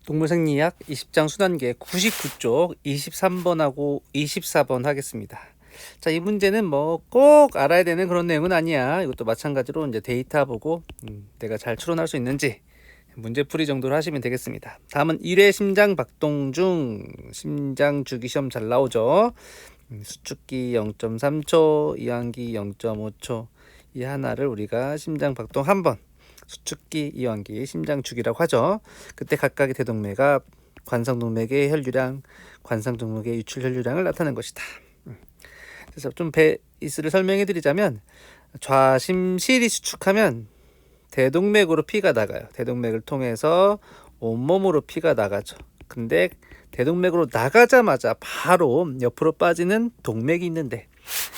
동물생리학 20장 순환계 99쪽 23번하고 24번 하겠습니다. 자, 이 문제는 뭐 꼭 알아야 되는 그런 내용은 아니야. 이것도 마찬가지로 이제 데이터 보고 내가 잘 추론할 수 있는지 문제풀이 정도로 하시면 되겠습니다. 다음은 1회 심장 박동 중 심장 주기 시험 잘 나오죠. 수축기 0.3초, 이완기 0.5초. 이 하나를 우리가 심장 박동 한번, 수축기, 이완기, 심장 주기라고 하죠. 그때 각각의 대동맥과 관상동맥의 혈류량, 관상동맥의 유출 혈류량을 나타낸 것이다. 그래서 좀 베이스를 설명해 드리자면, 좌심실이 수축하면 대동맥으로 피가 나가요. 대동맥을 통해서 온몸으로 피가 나가죠. 근데 대동맥으로 나가자마자 바로 옆으로 빠지는 동맥이 있는데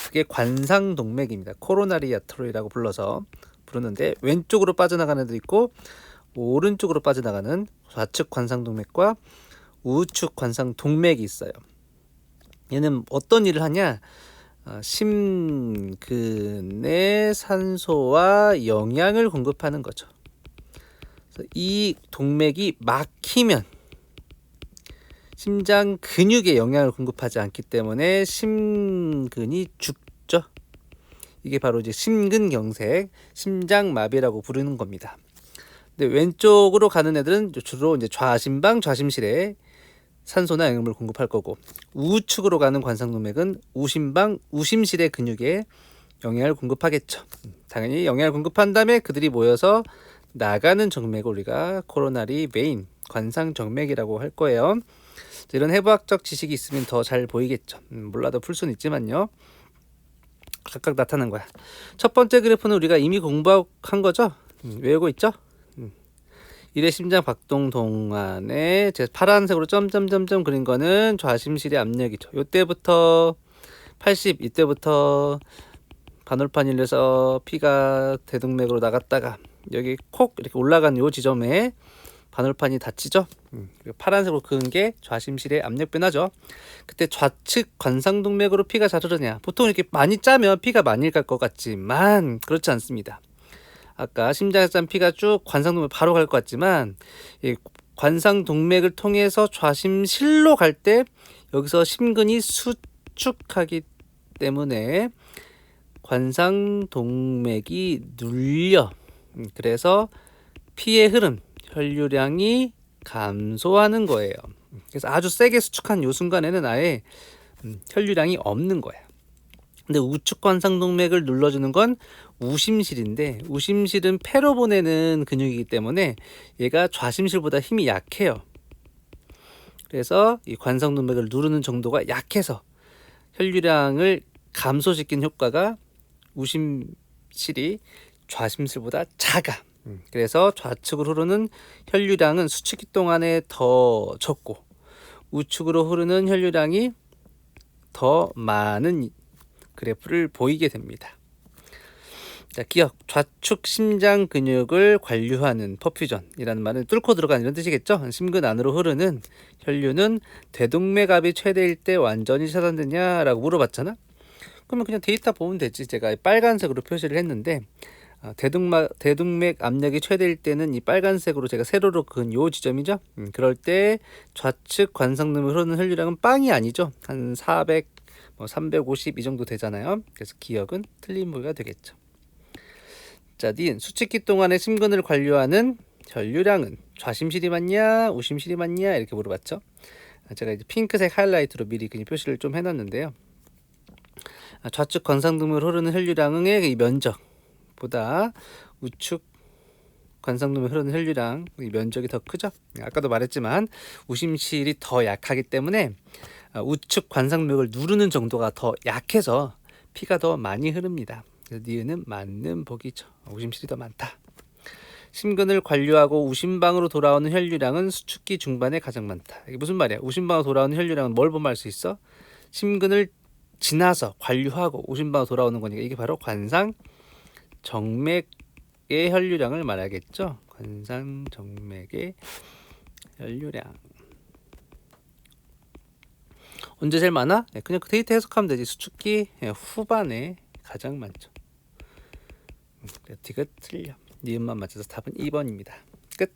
그게 관상동맥입니다. 코로나리 아터리라고 불러서 부르는데, 왼쪽으로 빠져나가는 애도 있고 오른쪽으로 빠져나가는 좌측 관상동맥과 우측 관상동맥이 있어요. 얘는 어떤 일을 하냐? 심근에 산소와 영양을 공급하는 거죠. 그래서 이 동맥이 막히면 심장 근육에 영양을 공급하지 않기 때문에 심근이 죽죠. 이게 바로 이제 심근경색, 심장마비라고 부르는 겁니다. 근데 왼쪽으로 가는 애들은 주로 이제 좌심방, 좌심실에 산소나 영양을 공급할 거고, 우측으로 가는 관상동맥은 우심방, 우심실의 근육에 영양을 공급하겠죠. 당연히 영양을 공급한 다음에 그들이 모여서 나가는 정맥을 우리가 코로나리 베인, 관상정맥이라고 할 거예요. 이런 해부학적 지식이 있으면 더 잘 보이겠죠. 몰라도 풀 수는 있지만요. 각각 나타난 거야. 첫 번째 그래프는 우리가 이미 공부한 거죠. 외우고 있죠. 1회 심장 박동 동안에 제 파란색으로 점점점점 그린 거는 좌심실의 압력이죠. 이때부터 80, 이때부터 반홀판이 일려서 피가 대동맥으로 나갔다가 여기 콕 이렇게 올라간 요 지점에 반홀판이 닫히죠. 파란색으로 그은 게 좌심실의 압력 변화죠. 그때 좌측 관상동맥으로 피가 잘 흐르냐? 보통 이렇게 많이 짜면 피가 많이 갈 것 같지만 그렇지 않습니다. 아까 심장에서 짠 피가 쭉 관상동맥 바로 갈 것 같지만, 이 관상동맥을 통해서 좌심실로 갈 때 여기서 심근이 수축하기 때문에 관상동맥이 눌려. 그래서 피의 흐름, 혈류량이 감소하는 거예요. 그래서 아주 세게 수축한 요 순간에는 아예 혈류량이 없는 거예요. 근데 우측 관상동맥을 눌러주는 건 우심실인데, 우심실은 폐로 보내는 근육이기 때문에 얘가 좌심실보다 힘이 약해요. 그래서 이 관상동맥을 누르는 정도가 약해서 혈류량을 감소시킨 효과가 우심실이 좌심실보다 작아. 그래서 좌측으로 흐르는 혈류량은 수축기 동안에 더 적고 우측으로 흐르는 혈류량이 더 많은 그래프를 보이게 됩니다. 자, 기억, 좌측 심장 근육을 관류하는 퍼퓨전이라는 말은 뚫고 들어간 이런 뜻이겠죠. 심근 안으로 흐르는 혈류는 대동맥압이 최대일 때 완전히 차단되냐라고 물어봤잖아. 그러면 그냥 데이터 보면 되지. 제가 빨간색으로 표시를 했는데, 대동맥 압력이 최대일 때는 이 빨간색으로 제가 세로로 그은 요 지점이죠. 그럴 때 좌측 관상동맥 흐르는 혈류량은 빵이 아니죠. 한 400, 350 이 정도 되잖아요. 그래서 기억은 틀린 부위가 되겠죠. 자, 니은 수축기 동안에 심근을 관류하는 혈류량은 좌심실이 맞냐, 우심실이 맞냐 이렇게 물어봤죠. 제가 이제 핑크색 하이라이트로 미리 그냥 표시를 좀 해놨는데요. 좌측 관상동맥으로 흐르는 혈류량의 이 면적보다 우측 관상동맥 흐르는 혈류량 이 면적이 더 크죠. 아까도 말했지만 우심실이 더 약하기 때문에 우측 관상맥을 누르는 정도가 더 약해서 피가 더 많이 흐릅니다. 그래서 니은은 맞는 복이죠. 우심실이 더 많다. 심근을 관류하고 우심방으로 돌아오는 혈류량은 수축기 중반에 가장 많다. 이게 무슨 말이야? 우심방으로 돌아오는 혈류량은 뭘 보면 알 수 있어? 심근을 지나서 관류하고 우심방으로 돌아오는 거니까 이게 바로 관상정맥의 혈류량을 말하겠죠. 관상정맥의 혈류량. 언제 제일 많아? 그냥 그 데이터 해석하면 되지. 수축기 후반에 가장 많죠. 디귿 틀려. 니은만 맞춰서 답은 2번입니다. 끝.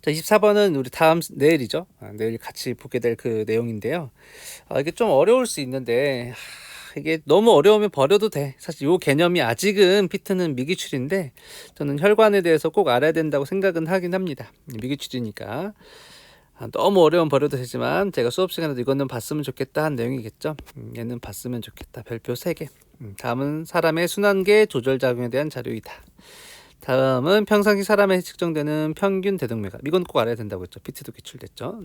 자, 24번은 우리 다음 내일이죠. 내일 같이 보게 될 그 내용인데요. 이게 좀 어려울 수 있는데 이게 너무 어려우면 버려도 돼. 사실 이 개념이 아직은 피트는 미기출인데 저는 혈관에 대해서 꼭 알아야 된다고 생각은 하긴 합니다. 미기출이니까 너무 어려우면 버려도 되지만 제가 수업 시간에도 이거는 봤으면 좋겠다 한 내용이겠죠. 얘는 봤으면 좋겠다. 별표 3개. 다음은 사람의 순환계 조절작용에 대한 자료이다. 다음은 평상시 사람에 측정되는 평균 대동맥압. 이건 꼭 알아야 된다고 했죠. 피트도 기출됐죠.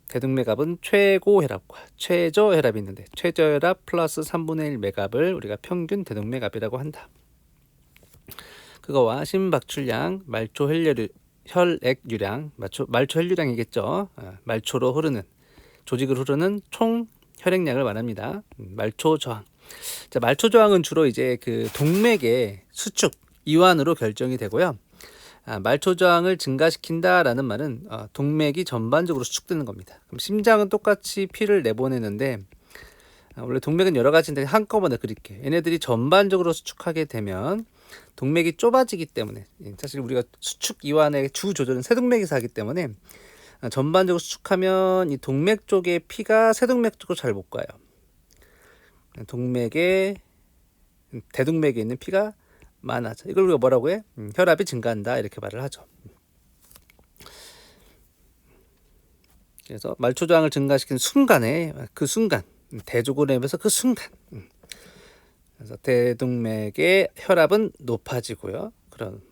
대동맥압은 최고 혈압과 최저 혈압이 있는데 최저 혈압 플러스 3분의 1 맥압을 우리가 평균 대동맥압이라고 한다. 그거와 심박출량, 말초 혈액유량, 말초 혈류량이겠죠. 말초로 흐르는 조직으로 흐르는 총 혈액량을 말합니다. 말초 저항. 자, 말초 저항은 주로 이제 그 동맥의 수축 이완으로 결정이 되고요. 말초 저항을 증가시킨다라는 말은 동맥이 전반적으로 수축되는 겁니다. 그럼 심장은 똑같이 피를 내보내는데 원래 동맥은 여러 가지인데 한꺼번에 그릴게. 얘네들이 전반적으로 수축하게 되면 동맥이 좁아지기 때문에 사실 우리가 수축 이완의 주 조절은 세동맥에서 하기 때문에 전반적으로 수축하면 이 동맥 쪽에 피가 세동맥 쪽으로 잘 못 가요. 동맥에 대동맥에 있는 피가 많아져. 이걸 우리가 뭐라고 해? 혈압이 증가한다 이렇게 말을 하죠. 그래서 말초 저항을 증가시키는 순간에 그 순간 대조고 내면서 그 순간 그래서 대동맥의 혈압은 높아지고요.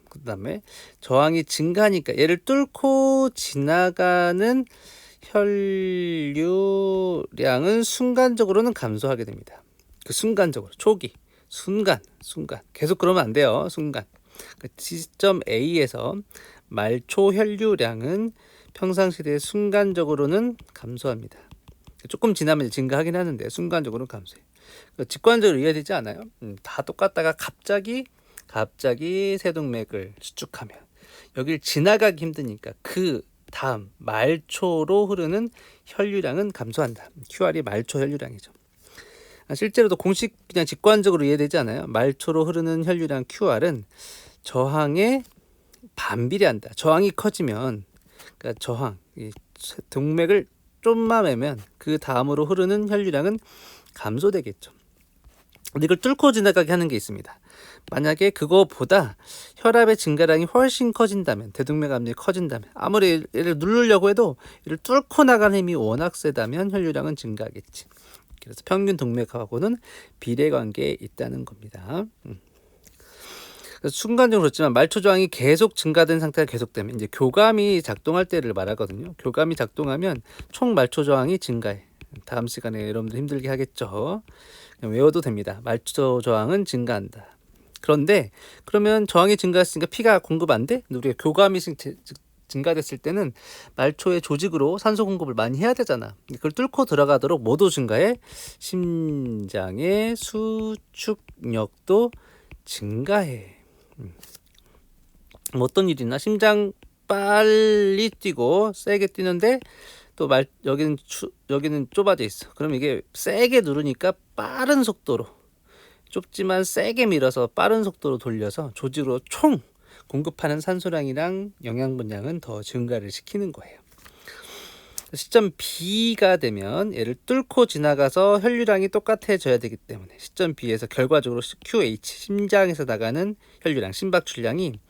그다음에 저항이 증가하니까 얘를 뚫고 지나가는 혈류량은 순간적으로는 감소하게 됩니다. 그 순간적으로 초기 순간 계속 그러면 안 돼요. 순간 그 지점 A에서 말초 혈류량은 평상시대에 순간적으로는 감소합니다. 조금 지나면 증가하긴 하는데 순간적으로는 감소해요. 직관적으로 이해되지 않아요? 다 똑같다가 갑자기 세동맥을 수축하면 여길 지나가기 힘드니까 그 다음 말초로 흐르는 혈류량은 감소한다. QR이 말초 혈류량이죠. 실제로도 공식 그냥 직관적으로 이해되지 않아요? 말초로 흐르는 혈류량 QR은 저항에 반비례한다. 저항이 커지면 그러니까 저항, 이 동맥을 좀만 매면 그 다음으로 흐르는 혈류량은 감소되겠죠. 근데 이걸 뚫고 지나가게 하는 게 있습니다. 만약에 그거보다 혈압의 증가량이 훨씬 커진다면 대동맥 압력이 커진다면 아무리 얘를 누르려고 해도 얘를 뚫고 나가는 힘이 워낙 세다면 혈류량은 증가하겠지. 그래서 평균 동맥하고는 비례관계에 있다는 겁니다. 그래서 순간적으로 그렇지만 말초 저항이 계속 증가된 상태가 계속되면 이제 교감이 작동할 때를 말하거든요. 교감이 작동하면 총 말초 저항이 증가해. 다음 시간에 여러분들 힘들게 하겠죠. 그냥 외워도 됩니다. 말초 저항은 증가한다. 그런데 그러면 저항이 증가했으니까 피가 공급 안 돼? 우리가 교감이 증가됐을 때는 말초의 조직으로 산소 공급을 많이 해야 되잖아. 그걸 뚫고 들어가도록 뭐도 증가해? 심장의 수축력도 증가해. 어떤 일이나 심장 빨리 뛰고 세게 뛰는데 또 여기는 좁아져 있어. 그럼 이게 세게 누르니까 빠른 속도로 좁지만 세게 밀어서 빠른 속도로 돌려서 조직으로 총 공급하는 산소량이랑 영양분량은 더 증가를 시키는 거예요. 시점 B가 되면 얘를 뚫고 지나가서 혈류량이 똑같아져야 되기 때문에 시점 B에서 결과적으로 QH 심장에서 나가는 혈류량 심박출량이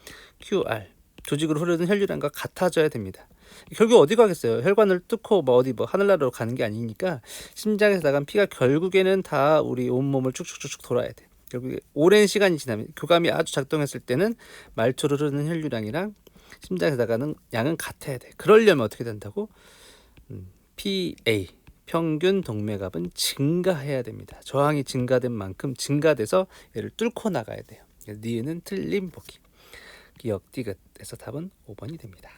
QR 조직으로 흐르는 혈류량과 같아져야 됩니다. 결국 어디 가겠어요? 혈관을 뚫고 어디 하늘나라로 가는 게 아니니까 심장에서 나간 피가 결국에는 다 우리 온몸을 쭉쭉쭉 돌아야 돼. 결국에 오랜 시간이 지나면 교감이 아주 작동했을 때는 말초로 흐르는 혈류량이랑 심장에서 나가는 양은 같아야 돼. 그러려면 어떻게 된다고? PA 평균 동맥압은 증가해야 됩니다. 저항이 증가된 만큼 증가돼서 얘를 뚫고 나가야 돼요. 니은은 틀린 보기. 기억 디귿에서 답은 5번이 됩니다.